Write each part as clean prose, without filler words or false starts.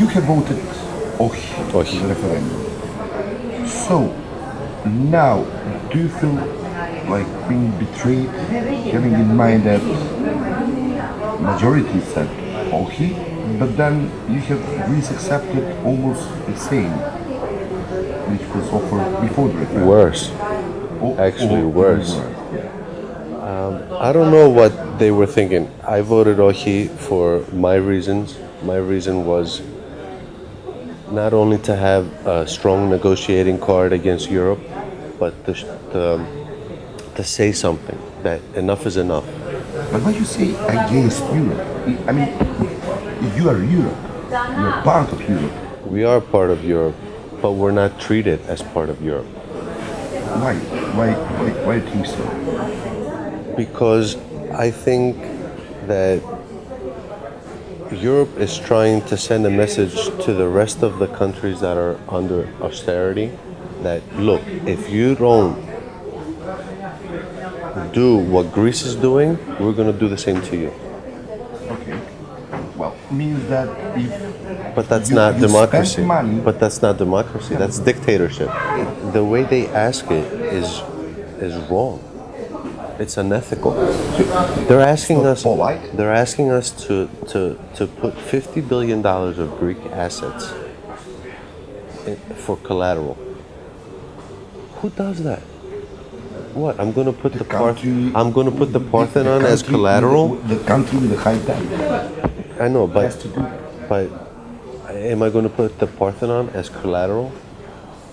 you have voted Ohi in the referendum. So now, do you feel like being betrayed, having in mind that majority said Ohi, but then you have Greece accepted almost the same, which was offered before the referendum? Worse. Actually, worse. I don't know what they were thinking. I voted Ohi for my reasons. My reason was not only to have a strong negotiating card against Europe, but to say something, that enough is enough. But when you say against Europe, I mean, you are Europe. You are part of Europe. We are part of Europe, but we're not treated as part of Europe. Why? Why do you think so? Because I think that Europe is trying to send a message to the rest of the countries that are under austerity that, look, if you don't do what Greece is doing, we're going to do the same to you. Okay. Well, means that if But that's you, not you democracy. spend money, But that's not democracy. That's dictatorship. The way they ask it is wrong. It's unethical. They're asking us. polite. They're asking us to put $50 billion of Greek assets for collateral. Who does that? What? I'm going to put the I'm going to put the Parthenon as collateral. The country with the high debt I know, but has to do that. but am I going to put the Parthenon as collateral?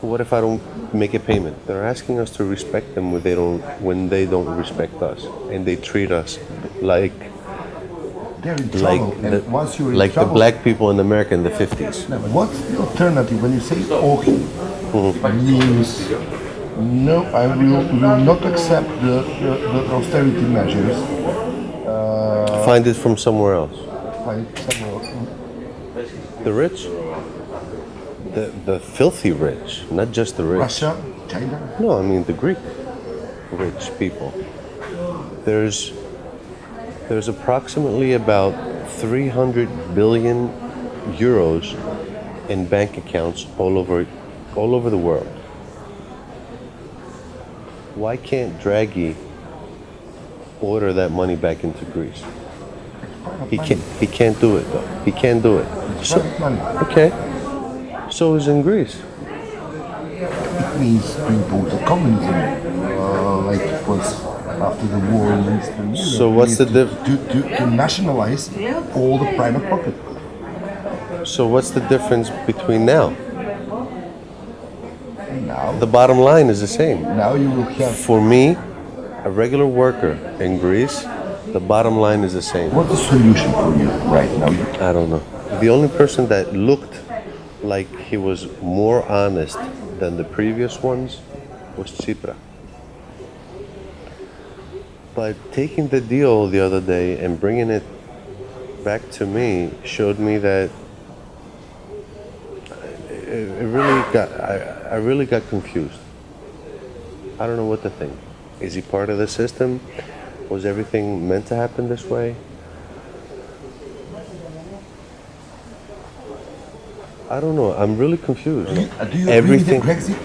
What if I don't make a payment? They're asking us to respect them when they don't respect us, and they treat us like They're in trouble. Once you're in like trouble, the black people in America in the 50s. Now, what's the alternative when you say Ohi? Means no, I will not accept the austerity measures. Find it from somewhere else. Find somewhere else. The rich, the filthy rich, not just the rich. Russia, China. No, I mean the Greek rich people. There's approximately about 300 billion euros in bank accounts all over the world. Why can't Draghi order that money back into Greece? He can't do it though. He can't do it. So, okay. So is in Greece. It means to impose a communism, like it was after the war in Eastern Europe. So what's the to nationalize all the private property. So what's the difference between now? Now, The bottom line is the same. now you will have. For me, a regular worker in Greece, the bottom line is the same. What's the solution for you right now? I don't know. The only person that looked like he was more honest than the previous ones was Tsipras. But taking the deal the other day and bringing it back to me showed me that I really got confused. I don't know what to think. Is he part of the system? Was everything meant to happen this way? I don't know. I'm really confused. Do you agree with the Brexit?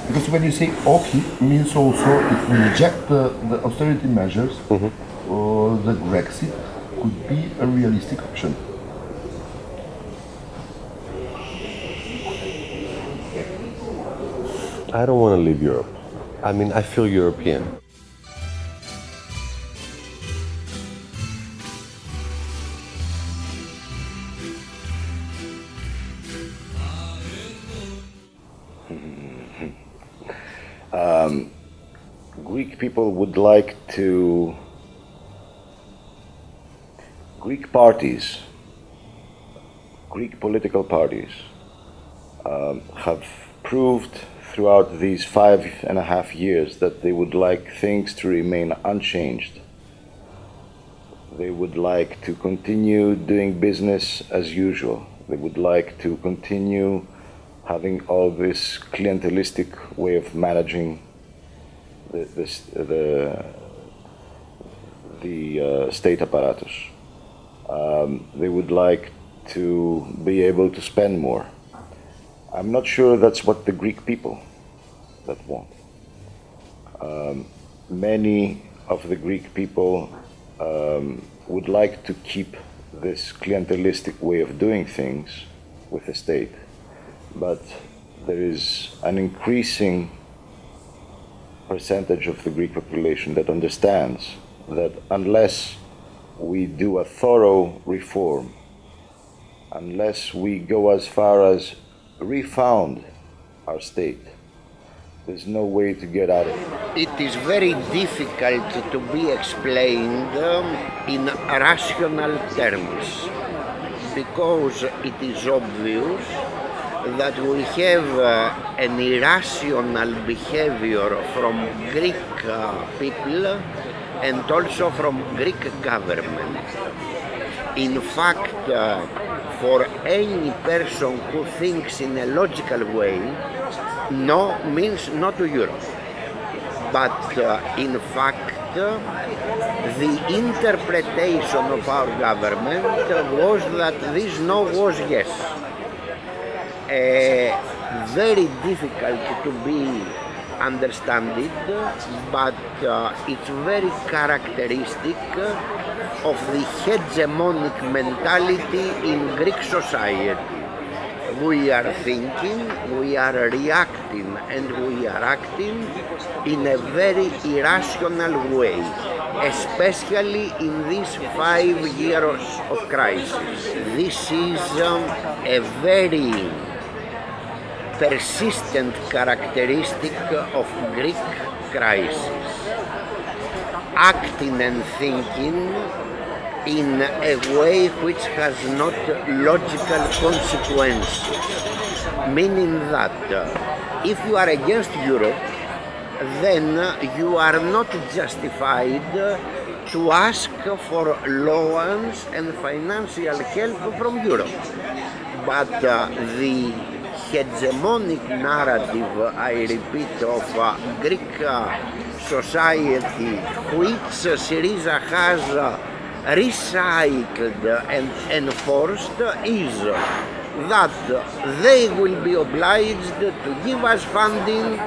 Because when you say Ohi, means also if we reject the austerity measures, the Brexit could be a realistic option. I don't want to leave Europe. I mean, I feel European. Greek people would like to. Greek parties, Greek political parties, have proved throughout these 5.5 years that they would like things to remain unchanged. They would like to continue doing business as usual. They would like to continue having all this clientelistic way of managing the state apparatus. They would like to be able to spend more. I'm not sure that's what the Greek people that want. Many of the Greek people would like to keep this clientelistic way of doing things with the state, but there is an increasing percentage of the Greek population that understands that unless we do a thorough reform, unless we go as far as refound our state, there's no way to get out of it. It is very difficult to be explained in rational terms, because it is obvious that we have an irrational behavior from Greek people and also from Greek government. In fact, for any person who thinks in a logical way, no means no to Europe. But in fact, the interpretation of our government was that this no was yes. Very difficult to be understood, but it's very characteristic of the hegemonic mentality in Greek society. We are thinking, we are reacting, and we are acting in a very irrational way, especially in these 5 years of crisis. This is a very persistent characteristic of Greek crisis. Acting and thinking in a way which has not logical consequences, meaning that if you are against Europe, then you are not justified to ask for loans and financial help from Europe. But the hegemonic narrative, I repeat, of Greek society, which Syriza has recycled and enforced, is that they will be obliged to give us funding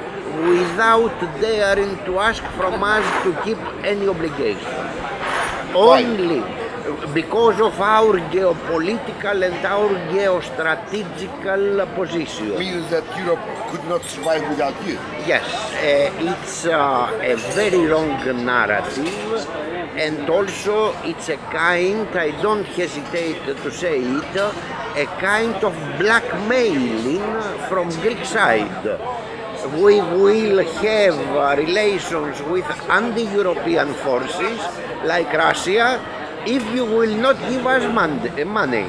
without daring to ask from us to keep any obligation. Only because of our geopolitical and our geostrategical position. Means that Europe could not survive without you. Yes, it's a very wrong narrative, and also it's a kind, I don't hesitate to say it, a kind of blackmailing from Greek side. We will have relations with anti-European forces like Russia if you will not give us money.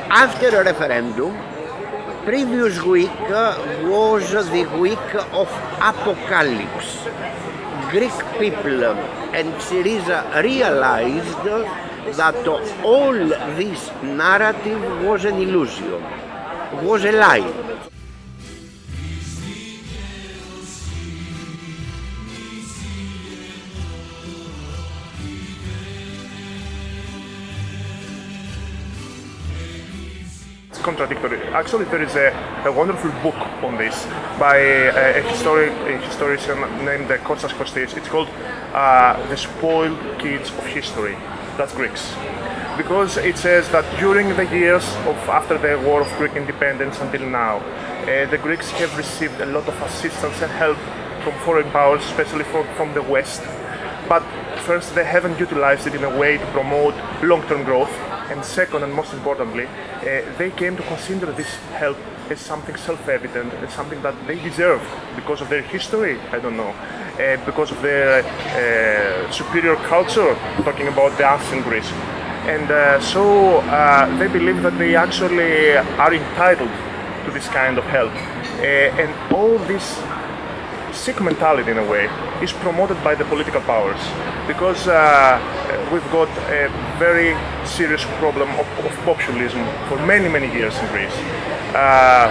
After a referendum, previous week was the week of apocalypse. Greek people and Syriza realized that all this narrative was an illusion, was a lie. Contradictory. Actually, there is a wonderful book on this by a historian named Kostas Kostis. It's called The Spoiled Kids of History. That's Greeks. Because it says that during the years after the War of Greek independence until now, the Greeks have received a lot of assistance and help from foreign powers, especially from the West. But first, they haven't utilized it in a way to promote long-term growth. And second, and most importantly, they came to consider this help as something self-evident, as something that they deserve because of their history, I don't know, because of their superior culture, talking about the ancient Greece. And so they believe that they actually are entitled to this kind of help. And all this sick mentality, in a way, is promoted by the political powers, because we've got a very serious problem of populism for many, many years in Greece.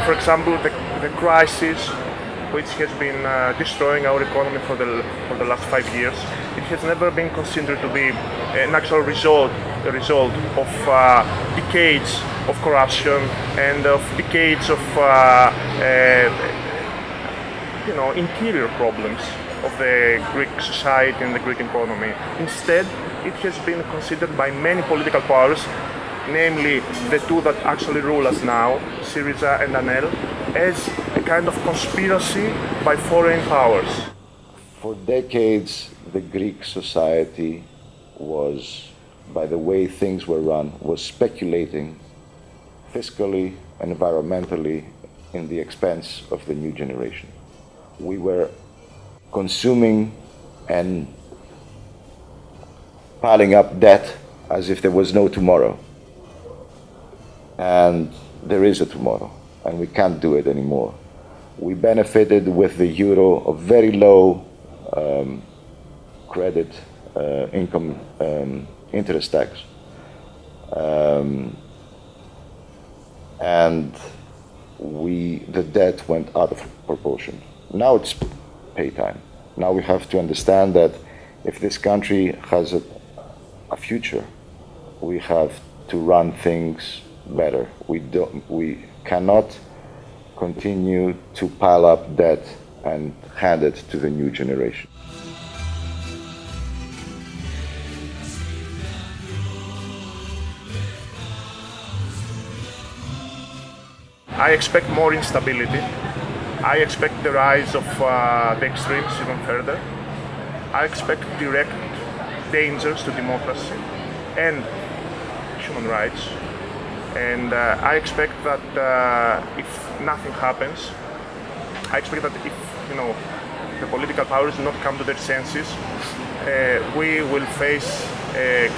For example, the crisis which has been destroying our economy for the last 5 years, it has never been considered to be an actual result of decades of corruption and of decades of interior problems of the Greek society and the Greek economy. Instead, it has been considered by many political powers, namely the two that actually rule us now, Syriza and Anel, as a kind of conspiracy by foreign powers. For decades, the Greek society was, by the way things were run, was speculating fiscally, environmentally, in the expense of the new generation. We were consuming and piling up debt as if there was no tomorrow. And there is a tomorrow, and we can't do it anymore. We benefited with the euro of very low credit income interest tax. And the debt went out of proportion. Now it's pay time. Now we have to understand that if this country has a future, we have to run things better. We cannot continue to pile up debt and hand it to the new generation. I expect more instability. I expect the rise of the extremes even further. I expect direct dangers to democracy and human rights. And I expect that if nothing happens, I expect that if the political powers do not come to their senses, we will face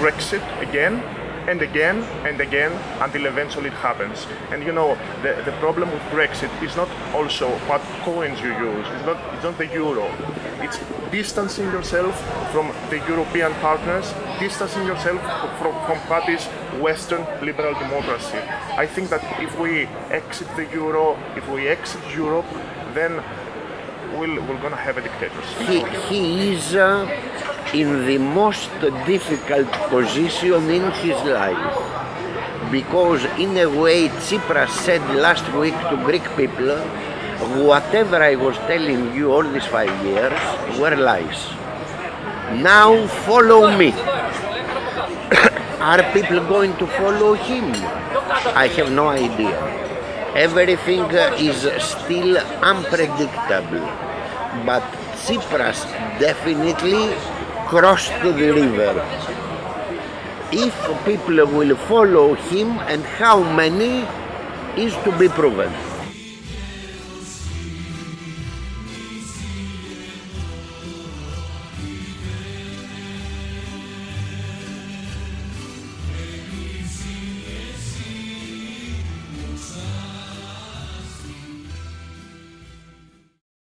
Grexit again and again and again until eventually it happens. And the problem with Brexit is not also what coins you use, it's not the euro. It's distancing yourself from the European partners, distancing yourself from what is Western liberal democracy. I think that if we exit the euro, if we exit Europe, then we're gonna have a dictatorship. He is in the most difficult position in his life, because in a way Tsipras said last week to Greek people, whatever I was telling you all these 5 years were lies. Now follow me. Are people going to follow him? I have no idea. Everything is still unpredictable, but Tsipras definitely crossed the river. If people will follow him and how many is to be proven.